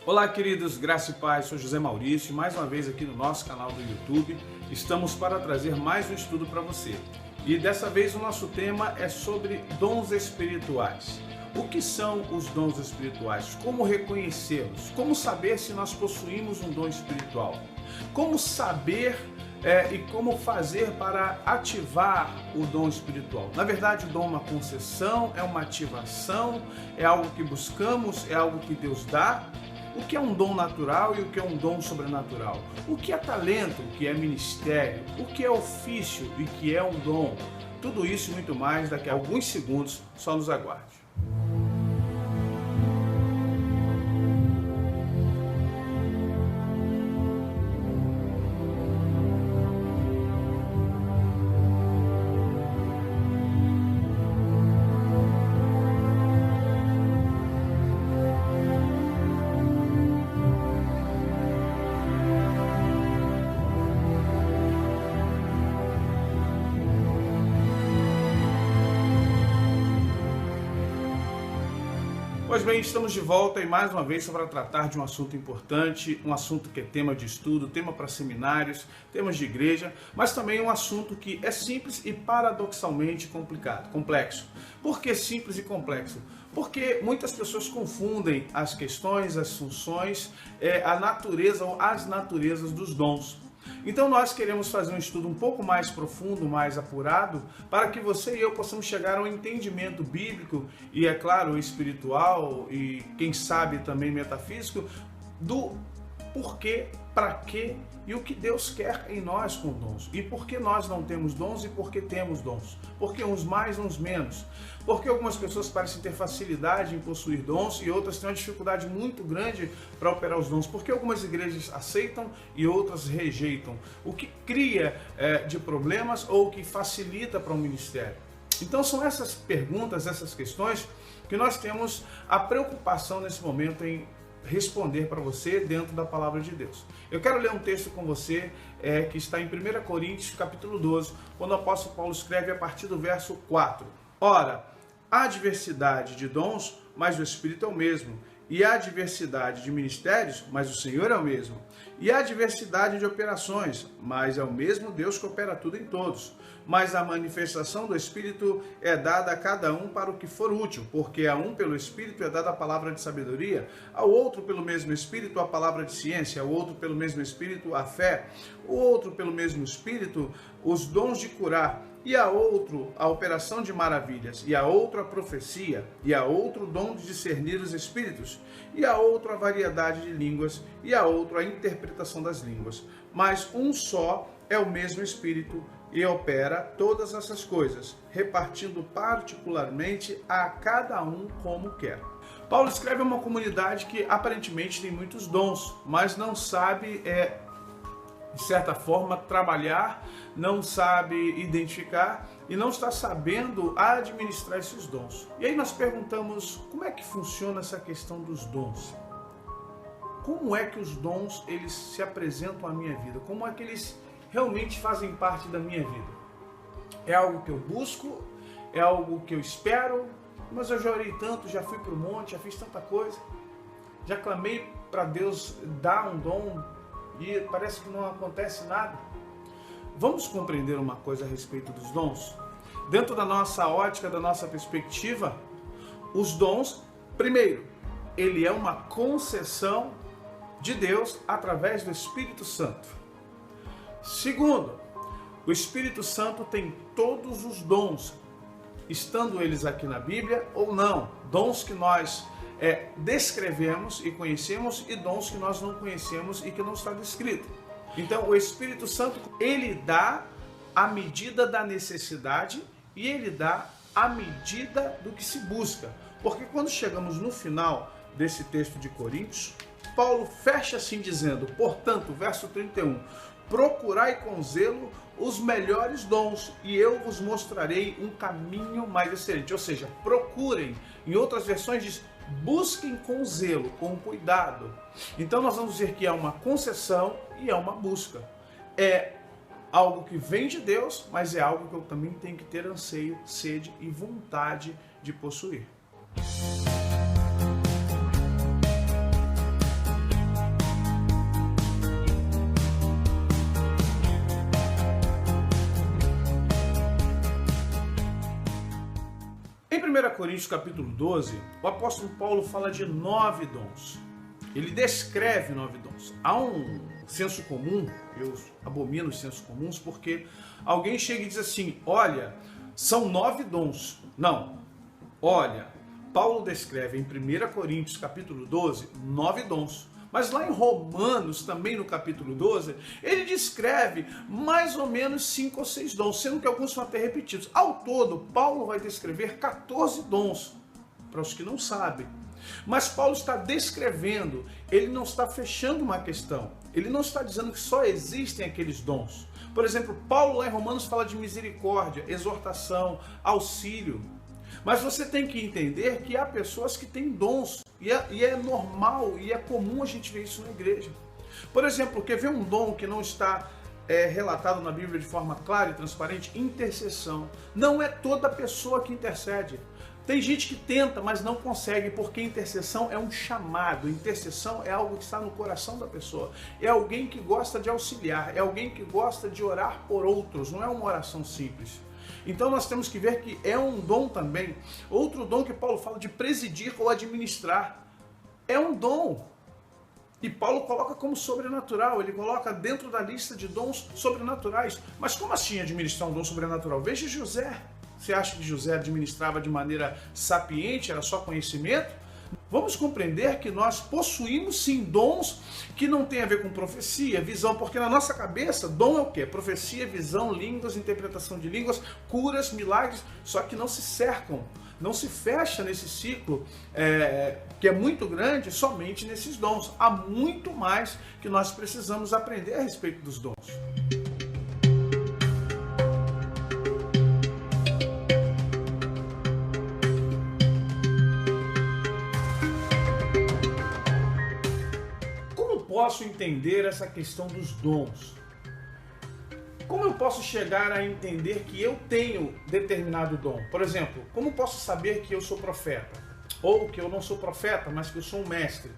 Olá, queridos, graça e paz, sou José Maurício, mais uma vez aqui no nosso canal do YouTube. Estamos para trazer mais um estudo para você. E dessa vez o nosso tema é sobre dons espirituais. O que são os dons espirituais? Como reconhecê-los? Como saber se nós possuímos um dom espiritual? Como saber e como fazer para ativar o dom espiritual? Na verdade, o dom é uma concessão, é uma ativação, é algo que buscamos, é algo que Deus dá. O que é um dom natural e o que é um dom sobrenatural? O que é talento, o que é ministério? O que é ofício e o que é um dom? Tudo isso e muito mais daqui a alguns segundos, só nos aguarde. Pois bem, estamos de volta e mais uma vez para tratar de um assunto importante, um assunto que é tema de estudo, tema para seminários, temas de igreja, mas também um assunto que é simples e paradoxalmente complexo. Por que simples e complexo? Porque muitas pessoas confundem as questões, as funções, a natureza ou as naturezas dos dons. Então nós queremos fazer um estudo um pouco mais profundo, mais apurado, para que você e eu possamos chegar a um entendimento bíblico e, é claro, espiritual e, quem sabe, também metafísico, do porquê, para quê e o que Deus quer em nós com dons. E por que nós não temos dons e por que temos dons. Por que uns mais, uns menos. Porque algumas pessoas parecem ter facilidade em possuir dons e outras têm uma dificuldade muito grande para operar os dons. Porque algumas igrejas aceitam e outras rejeitam. O que cria de problemas ou o que facilita para o ministério. Então são essas perguntas, essas questões que nós temos a preocupação nesse momento em responder para você dentro da palavra de Deus. Eu quero ler um texto com você que está em 1 Coríntios capítulo 12, quando o apóstolo Paulo escreve a partir do verso 4. Ora, há diversidade de dons, mas o Espírito é o mesmo. E há diversidade de ministérios, mas o Senhor é o mesmo. E há diversidade de operações, mas é o mesmo Deus que opera tudo em todos. Mas a manifestação do Espírito é dada a cada um para o que for útil, porque a um pelo Espírito é dada a palavra de sabedoria, ao outro pelo mesmo Espírito a palavra de ciência, ao outro pelo mesmo Espírito a fé, ao outro pelo mesmo Espírito os dons de curar, e a outro a operação de maravilhas, e a outro a profecia, e a outro o dom de discernir os espíritos, e a outro a variedade de línguas, e a outro a interpretação das línguas. Mas um só é o mesmo Espírito, e opera todas essas coisas, repartindo particularmente a cada um como quer. Paulo escreve a uma comunidade que aparentemente tem muitos dons, mas não sabe, de certa forma, trabalhar, não sabe identificar e não está sabendo administrar esses dons. E aí nós perguntamos, como é que funciona essa questão dos dons? Como é que os dons eles se apresentam à minha vida? Como é que eles realmente fazem parte da minha vida? É algo que eu busco? É algo que eu espero? Mas eu já orei tanto, já fui para o monte, já fiz tanta coisa, já clamei para Deus dar um dom e parece que não acontece nada. Vamos compreender uma coisa a respeito dos dons? Dentro da nossa ótica, da nossa perspectiva, os dons, primeiro, ele é uma concessão de Deus através do Espírito Santo. Segundo, o Espírito Santo tem todos os dons, estando eles aqui na Bíblia ou não. Dons que nós descrevemos e conhecemos e dons que nós não conhecemos e que não está descrito. Então, o Espírito Santo, ele dá a medida da necessidade e ele dá a medida do que se busca. Porque quando chegamos no final desse texto de Coríntios, Paulo fecha assim dizendo, portanto, verso 31, procurai com zelo os melhores dons e eu vos mostrarei um caminho mais excelente. Ou seja, procurem. Em outras versões diz, busquem com zelo, com cuidado. Então nós vamos dizer que é uma concessão e é uma busca. É algo que vem de Deus, mas é algo que eu também tenho que ter anseio, sede e vontade de possuir. 1 Coríntios capítulo 12, o apóstolo Paulo fala de 9 dons. Ele descreve 9 dons. Há um senso comum, eu abomino os sensos comuns, porque alguém chega e diz assim, olha, são 9 dons. Não, olha, Paulo descreve em 1 Coríntios capítulo 12, 9 dons. Mas lá em Romanos, também no capítulo 12, ele descreve mais ou menos 5 ou 6 dons, sendo que alguns vão até repetidos. Ao todo, Paulo vai descrever 14 dons, para os que não sabem. Mas Paulo está descrevendo, ele não está fechando uma questão. Ele não está dizendo que só existem aqueles dons. Por exemplo, Paulo lá em Romanos fala de misericórdia, exortação, auxílio. Mas você tem que entender que há pessoas que têm dons. E é normal e é comum a gente ver isso na igreja. Por exemplo, quer ver um dom que não está relatado na Bíblia de forma clara e transparente? Intercessão. Não é toda pessoa que intercede. Tem gente que tenta, mas não consegue, porque intercessão é um chamado. Intercessão é algo que está no coração da pessoa. É alguém que gosta de auxiliar, é alguém que gosta de orar por outros. Não é uma oração simples. Então nós temos que ver que é um dom também. Outro dom que Paulo fala de presidir ou administrar. É um dom. E Paulo coloca como sobrenatural. Ele coloca dentro da lista de dons sobrenaturais. Mas como assim administrar um dom sobrenatural? Veja José. Você acha que José administrava de maneira sapiente? Era só conhecimento? Vamos compreender que nós possuímos sim dons que não tem a ver com profecia, visão, porque na nossa cabeça dom é o quê? Profecia, visão, línguas, interpretação de línguas, curas, milagres, só que não se cercam, não se fecha nesse ciclo que é muito grande somente nesses dons. Há muito mais que nós precisamos aprender a respeito dos dons. Posso entender essa questão dos dons? Como eu posso chegar a entender que eu tenho determinado dom? Por exemplo, como posso saber que eu sou profeta? Ou que eu não sou profeta, mas que eu sou um mestre?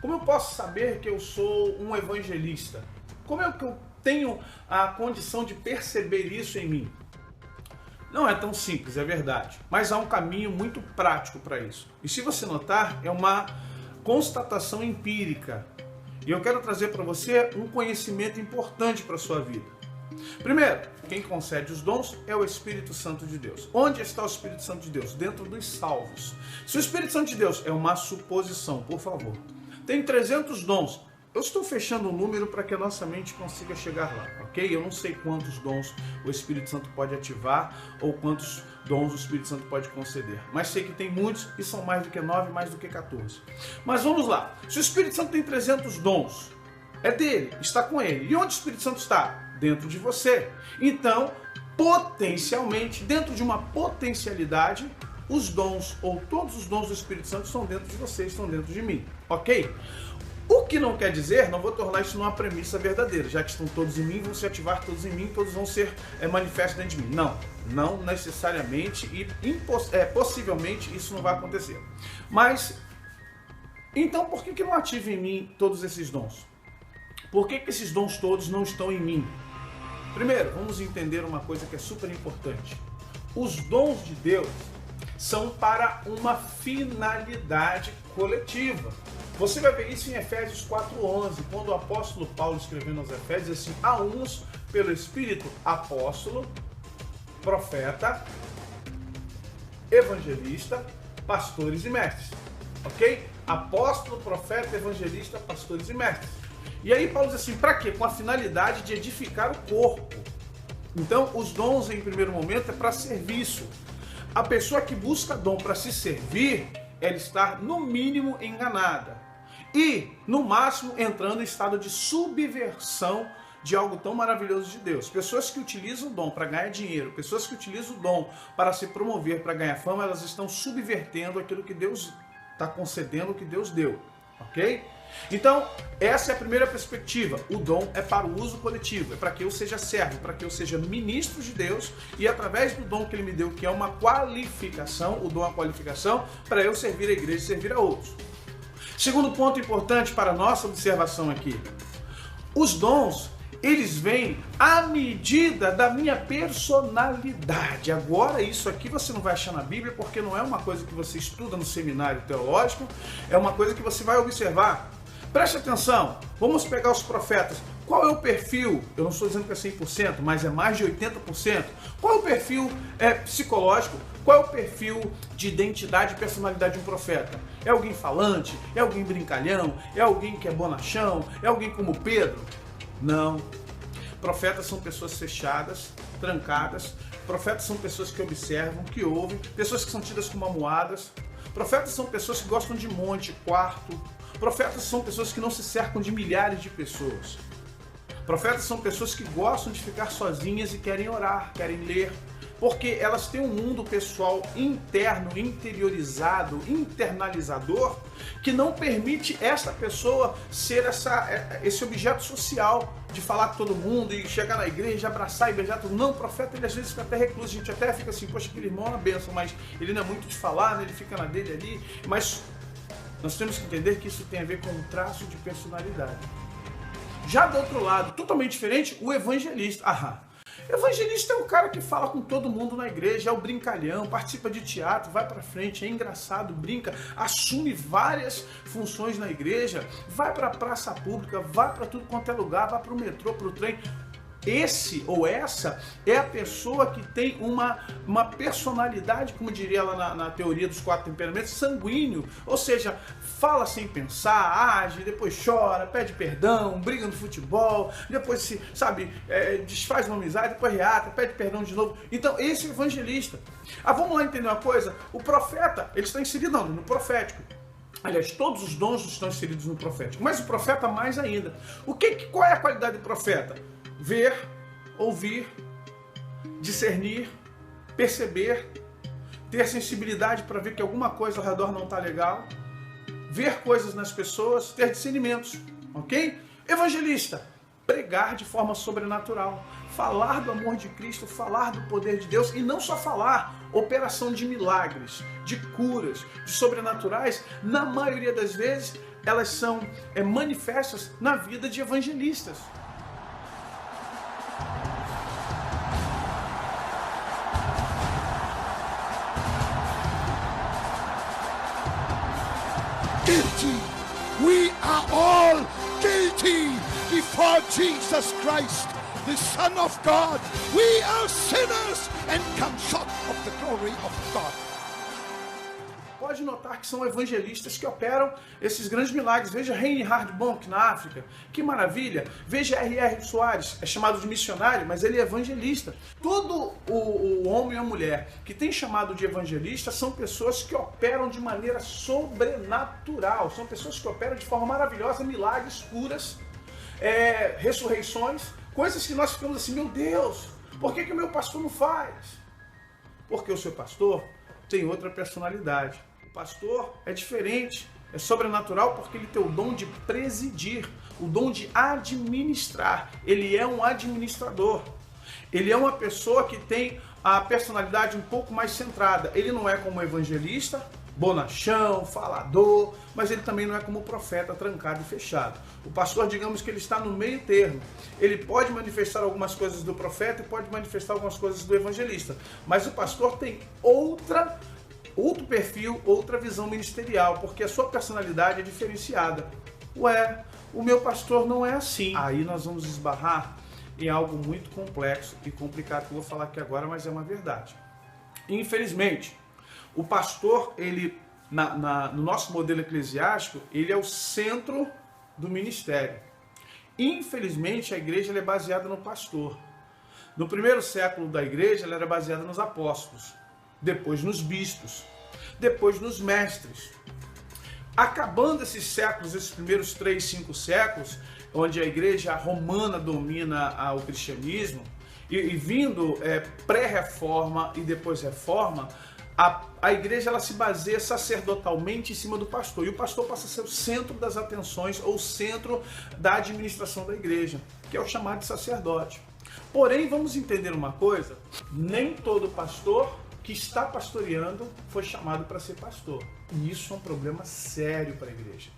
Como eu posso saber que eu sou um evangelista? Como é que eu tenho a condição de perceber isso em mim? Não é tão simples, é verdade. Mas há um caminho muito prático para isso. E se você notar, é uma constatação empírica. E eu quero trazer para você um conhecimento importante para a sua vida. Primeiro, quem concede os dons é o Espírito Santo de Deus. Onde está o Espírito Santo de Deus? Dentro dos salvos. Se o Espírito Santo de Deus é uma suposição, por favor, tem 300 dons, eu estou fechando o número para que a nossa mente consiga chegar lá, ok? Eu não sei quantos dons o Espírito Santo pode ativar ou quantos dons o Espírito Santo pode conceder. Mas sei que tem muitos e são mais do que 9, mais do que 14. Mas vamos lá. Se o Espírito Santo tem 300 dons, é dele, está com ele. E onde o Espírito Santo está? Dentro de você. Então, potencialmente, dentro de uma potencialidade, os dons ou todos os dons do Espírito Santo estão dentro de você, estão dentro de mim, ok? O que não quer dizer, não vou tornar isso numa premissa verdadeira, já que estão todos em mim, vão se ativar todos em mim, todos vão ser manifestos dentro de mim. Não, não necessariamente e possivelmente isso não vai acontecer. Mas, então por que não ativa em mim todos esses dons? Por que esses dons todos não estão em mim? Primeiro, vamos entender uma coisa que é super importante. Os dons de Deus são para uma finalidade coletiva. Você vai ver isso em Efésios 4:11, quando o apóstolo Paulo escrevendo aos Efésios, diz assim, há uns pelo Espírito, apóstolo, profeta, evangelista, pastores e mestres. Ok? Apóstolo, profeta, evangelista, pastores e mestres. E aí Paulo diz assim, para quê? Com a finalidade de edificar o corpo. Então, os dons em primeiro momento é para serviço. A pessoa que busca dom para se servir, ela está no mínimo enganada. E, no máximo, entrando em estado de subversão de algo tão maravilhoso de Deus. Pessoas que utilizam o dom para ganhar dinheiro, pessoas que utilizam o dom para se promover, para ganhar fama, elas estão subvertendo aquilo que Deus está concedendo, o que Deus deu. Ok? Então, essa é a primeira perspectiva. O dom é para o uso coletivo, é para que eu seja servo, para que eu seja ministro de Deus e através do dom que Ele me deu, que é uma qualificação, o dom é a qualificação, para eu servir a igreja e servir a outros. Segundo ponto importante para a nossa observação aqui. Os dons, eles vêm à medida da minha personalidade. Agora, isso aqui você não vai achar na Bíblia, porque não é uma coisa que você estuda no seminário teológico, é uma coisa que você vai observar. Preste atenção, vamos pegar os profetas. Qual é o perfil? Eu não estou dizendo que é 100%, mas é mais de 80%. Qual é o perfil psicológico? Qual é o perfil de identidade e personalidade de um profeta? É alguém falante? É alguém brincalhão? É alguém que é bonachão? É alguém como Pedro? Não. Profetas são pessoas fechadas, trancadas. Profetas são pessoas que observam, que ouvem. Pessoas que são tidas como amuadas. Profetas são pessoas que gostam de monte, quarto. Profetas são pessoas que não se cercam de milhares de pessoas. Profetas são pessoas que gostam de ficar sozinhas e querem orar, querem ler, porque elas têm um mundo pessoal interno, interiorizado, internalizador, que não permite esta pessoa ser esse objeto social de falar com todo mundo e chegar na igreja, abraçar e beijar todo mundo. Não, o profeta ele às vezes fica até recluso, a gente até fica assim, poxa, aquele irmão é uma bênção, mas ele não é muito de falar, né? Ele fica na dele ali, mas nós temos que entender que isso tem a ver com um traço de personalidade. Já do outro lado, totalmente diferente, o evangelista. Evangelista é o cara que fala com todo mundo na igreja, é o brincalhão, participa de teatro, vai pra frente, é engraçado, brinca, assume várias funções na igreja, vai pra praça pública, vai pra tudo quanto é lugar, vai pro metrô, pro trem. Esse ou essa é a pessoa que tem uma personalidade, como diria lá na teoria dos 4 temperamentos, sanguíneo. Ou seja, fala sem pensar, age, depois chora, pede perdão, briga no futebol, depois desfaz uma amizade, depois reata, pede perdão de novo. Então, esse é o evangelista. Vamos lá entender uma coisa? O profeta, ele está inserido no profético. Aliás, todos os dons estão inseridos no profético, mas o profeta mais ainda. Qual é a qualidade do profeta? Ver, ouvir, discernir, perceber, ter sensibilidade para ver que alguma coisa ao redor não está legal, ver coisas nas pessoas, ter discernimentos, ok? Evangelista, pregar de forma sobrenatural, falar do amor de Cristo, falar do poder de Deus e não só falar, operação de milagres, de curas, de sobrenaturais, na maioria das vezes elas são manifestas na vida de evangelistas. Guilty. We are all guilty before Jesus Christ, the Son of God. We are sinners and come short of the glory of God. Pode notar que são evangelistas que operam esses grandes milagres. Veja Reinhard Bonk na África, que maravilha. Veja R.R. Soares, é chamado de missionário, mas ele é evangelista. Todo o homem e a mulher que tem chamado de evangelista são pessoas que operam de maneira sobrenatural, são pessoas que operam de forma maravilhosa, milagres, curas, ressurreições, coisas que nós ficamos assim, meu Deus, por que o meu pastor não faz? Porque o seu pastor tem outra personalidade. O pastor é diferente, é sobrenatural porque ele tem o dom de presidir, o dom de administrar. Ele é um administrador. Ele é uma pessoa que tem a personalidade um pouco mais centrada. Ele não é como evangelista, bonachão, falador, mas ele também não é como profeta, trancado e fechado. O pastor, digamos que ele está no meio termo. Ele pode manifestar algumas coisas do profeta e pode manifestar algumas coisas do evangelista. Mas o pastor tem outro perfil, outra visão ministerial, porque a sua personalidade é diferenciada. O meu pastor não é assim. Aí nós vamos esbarrar em algo muito complexo e complicado que eu vou falar aqui agora, mas é uma verdade. Infelizmente, o pastor, ele, no nosso modelo eclesiástico, ele é o centro do ministério. Infelizmente, a igreja é baseada no pastor. No primeiro século da igreja, ela era baseada nos apóstolos, depois nos bispos, depois nos mestres. Acabando esses séculos, esses primeiros 3, 5 séculos, onde a igreja romana domina o cristianismo, e vindo pré-reforma e depois reforma, a igreja ela se baseia sacerdotalmente em cima do pastor. E o pastor passa a ser o centro das atenções ou o centro da administração da igreja, que é o chamado de sacerdote. Porém, vamos entender uma coisa, nem todo pastor que está pastoreando foi chamado para ser pastor. E isso é um problema sério para a igreja.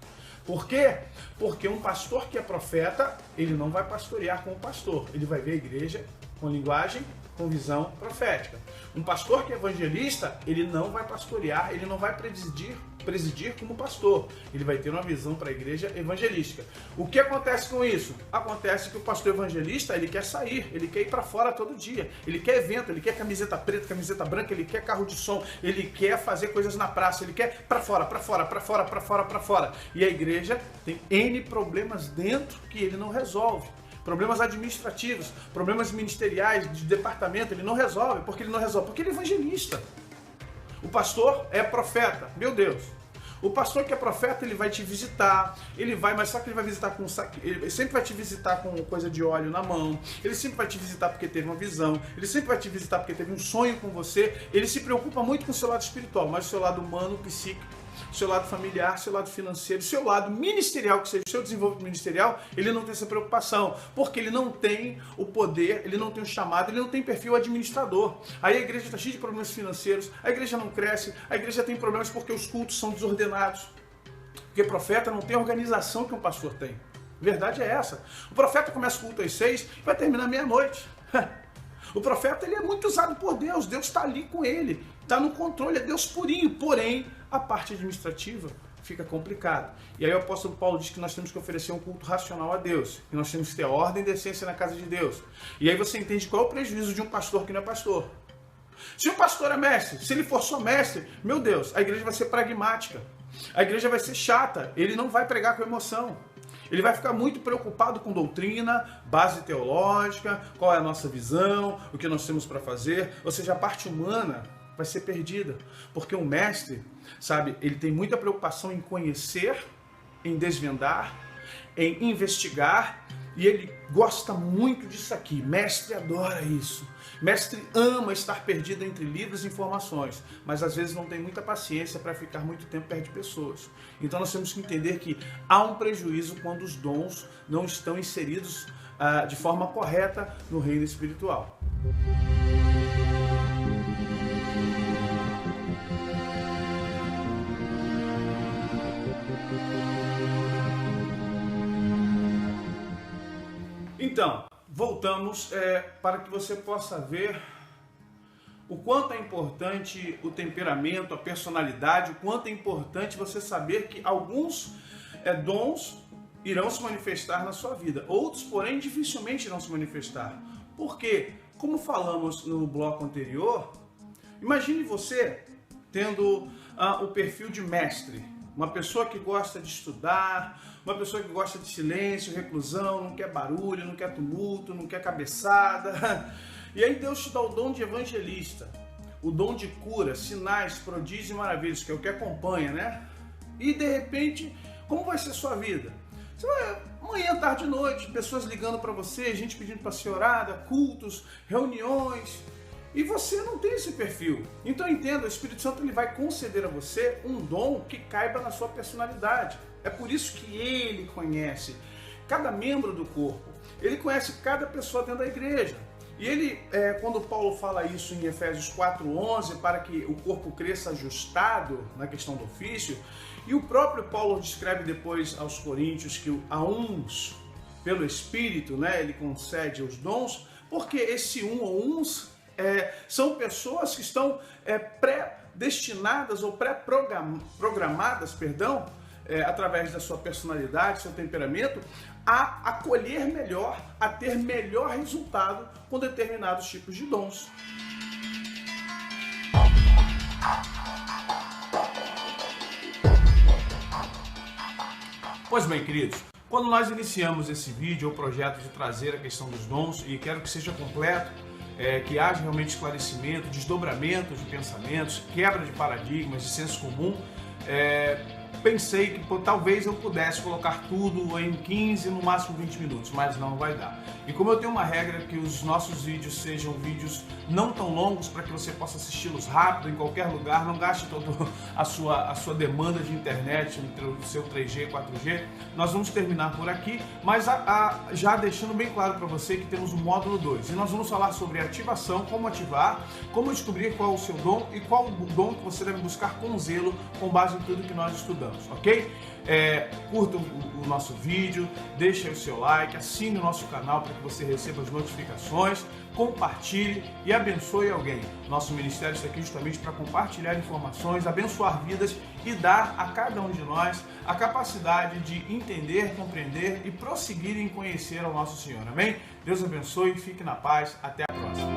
Por quê? Porque um pastor que é profeta, ele não vai pastorear como pastor, ele vai ver a igreja com linguagem, com visão profética. Um pastor que é evangelista, ele não vai pastorear, ele não vai presidir como pastor, ele vai ter uma visão para a igreja evangelística. O que acontece com isso? Acontece que o pastor evangelista, ele quer sair, ele quer ir para fora todo dia, ele quer evento, ele quer camiseta preta, camiseta branca, ele quer carro de som, ele quer fazer coisas na praça, ele quer para fora, para fora, para fora, para fora, para fora. E a igreja tem N problemas dentro que ele não resolve. Problemas administrativos, problemas ministeriais, de departamento, ele não resolve. Por que ele não resolve? Porque ele é evangelista. O pastor é profeta, meu Deus. O pastor que é profeta, ele vai te visitar, mas só que ele vai visitar com ele sempre vai te visitar com coisa de óleo na mão, ele sempre vai te visitar porque teve uma visão, ele sempre vai te visitar porque teve um sonho com você, ele se preocupa muito com o seu lado espiritual, mas o seu lado humano, psíquico, seu lado familiar, seu lado financeiro, seu lado ministerial, que seja o seu desenvolvimento ministerial, ele não tem essa preocupação, porque ele não tem o poder, ele não tem o chamado, ele não tem perfil administrador. Aí a igreja está cheia de problemas financeiros, a igreja não cresce, a igreja tem problemas porque os cultos são desordenados, porque profeta não tem a organização que um pastor tem. A verdade é essa. O profeta começa o culto às 6 e vai terminar meia-noite. O profeta, ele é muito usado por Deus, Deus está ali com ele, está no controle, é Deus purinho, porém a parte administrativa fica complicada. E aí o apóstolo Paulo diz que nós temos que oferecer um culto racional a Deus, que nós temos que ter ordem e decência na casa de Deus. E aí você entende qual é o prejuízo de um pastor que não é pastor. Se o pastor é mestre, se ele for só mestre, meu Deus, a igreja vai ser pragmática, a igreja vai ser chata, ele não vai pregar com emoção. Ele vai ficar muito preocupado com doutrina, base teológica, qual é a nossa visão, o que nós temos para fazer. Ou seja, a parte humana vai ser perdida. Porque o mestre, sabe, ele tem muita preocupação em conhecer, em desvendar, em investigar. E ele gosta muito disso aqui. Mestre adora isso. Mestre ama estar perdido entre livros e informações, mas às vezes não tem muita paciência para ficar muito tempo perto de pessoas. Então nós temos que entender que há um prejuízo quando os dons não estão inseridos de forma correta no reino espiritual. Então, voltamos para que você possa ver o quanto é importante o temperamento, a personalidade, o quanto é importante você saber que alguns dons irão se manifestar na sua vida, outros, porém, dificilmente irão se manifestar. Por quê? Como falamos no bloco anterior, imagine você tendo o perfil de mestre, uma pessoa que gosta de estudar, uma pessoa que gosta de silêncio, reclusão, não quer barulho, não quer tumulto, não quer cabeçada. E aí Deus te dá o dom de evangelista, o dom de cura, sinais, prodígios e maravilhas, que é o que acompanha, né? E de repente, como vai ser a sua vida? Você vai, manhã, tarde e noite, pessoas ligando para você, gente pedindo para ser orada, cultos, reuniões, e você não tem esse perfil. Então entenda, o Espírito Santo ele vai conceder a você um dom que caiba na sua personalidade. É por isso que ele conhece cada membro do corpo. Ele conhece cada pessoa dentro da igreja. E ele, quando Paulo fala isso em Efésios 4:11, para que o corpo cresça ajustado na questão do ofício, e o próprio Paulo descreve depois aos Coríntios que a uns, pelo Espírito, né, ele concede os dons, porque esse ou uns são pessoas que estão predestinadas ou pré-programadas, através da sua personalidade, seu temperamento, a acolher melhor, a ter melhor resultado com determinados tipos de dons. Pois bem, queridos, quando nós iniciamos esse vídeo, o projeto de trazer a questão dos dons, e quero que seja completo, que haja realmente esclarecimento, desdobramento de pensamentos, quebra de paradigmas, de senso comum, pensei que talvez eu pudesse colocar tudo em 15, no máximo 20 minutos, mas não vai dar. E como eu tenho uma regra que os nossos vídeos sejam vídeos não tão longos para que você possa assisti-los rápido, em qualquer lugar, não gaste toda a sua demanda de internet, o seu 3G, 4G, nós vamos terminar por aqui, mas já deixando bem claro para você que temos o módulo 2, e nós vamos falar sobre ativação, como ativar, como descobrir qual é o seu dom e qual o dom que você deve buscar com zelo, com base em tudo que nós estudamos. ajudamos, ok? Curta o nosso vídeo, deixe o seu like, assine o nosso canal para que você receba as notificações, compartilhe e abençoe alguém. Nosso ministério está aqui justamente para compartilhar informações, abençoar vidas e dar a cada um de nós a capacidade de entender, compreender e prosseguir em conhecer ao nosso Senhor. Amém? Deus abençoe, fique na paz, até a próxima.